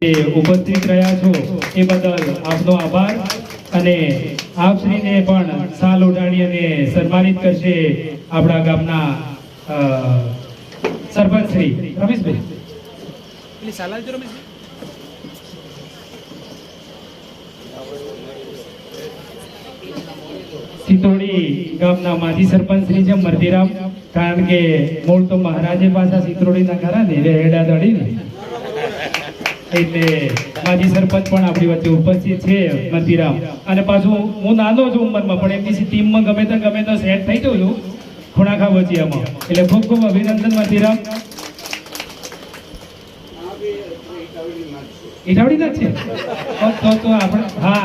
ઉપસ્થિત રહ્યા છો એ બદલ આપનો આભાર અને આપ શ્રીને પણ સાલ ઉડાડી અને સન્માનિત કરશે આપણા ગામના સરપંચ શ્રી રમેશભાઈ સિતોડી ગામના માજી સરપંચ શ્રી છે મરદીરામ, કારણ કે મૂળ તો મહારાજે પાછા સિતોડી ના ખરા ને એટલે હેડા દડી ને એટલે માજી સરપંચ પણ આપણી વચ્ચે ઉપસ્થિત છે મરદીરામ. અને પાછું હું નાનો છું ઉંમરમાં પણ એમની ટીમમાં ગમે તો સેટ થઈ જઉં છું ખૂણાખા વચિયામાં, એટલે ખૂબ ખૂબ અભિનંદન મરદીરામ. ઈટાવડી ના છે તો આપણે હા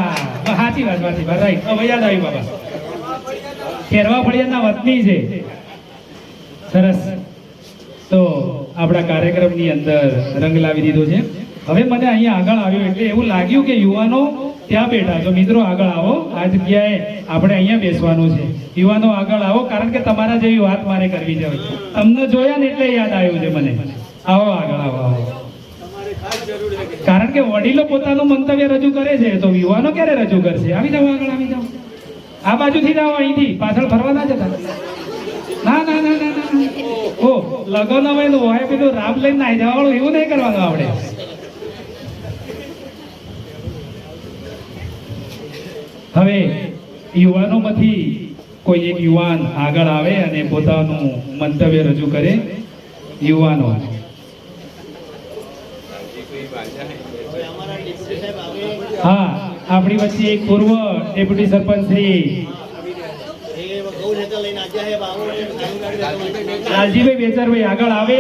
સાચી વાત રાઈટ. હવે યાદ આવી બાબા, ખેરવા ફળિયાના વતની છે. સરસ. તો આપણા કાર્યક્રમની અંદર રંગ લાવી દીધો છે. હવે મને અહીંયા આગળ આવ્યો એટલે એવું લાગ્યું કે યુવાનો ત્યાં બેઠા, તો મિત્રો આગળ આવો, આ જગ્યાએ આપણે અહીંયા બેસવાનું છે. યુવાનો આગળ આવો, કારણ કે તમારા જેવી વાત મારે કરવી છે. તમને જોયા ને એટલે યાદ આવ્યું છે મને. આવો આગળ આવો. કારણ કે વડીલો પોતાનું મંતવ્ય રજૂ કરે છે તો યુવાનો ક્યારે રજૂ કરશે? આવી જાઓ આગળ, આવી જાઓ. આ બાજુથી જાઓ, અહીંથી પાછળ ફરવા ના જતા. ના ના ના ના ના ઓ લગન હોય પેલું રામ લઈને નાઈ જવાનું એવું નહીં કરવાનું આપણે. હવે યુવાનોમાંથી કોઈ એક યુવાન આગળ આવે અને પોતાનું મંતવ્ય રજૂ કરે. યુવાનો હા, આપણી વચ્ચે એક પૂર્વ ડેપ્યુટી સરપંચ શ્રી લાલજીભાઈ વેચારભાઈ આગળ આવે.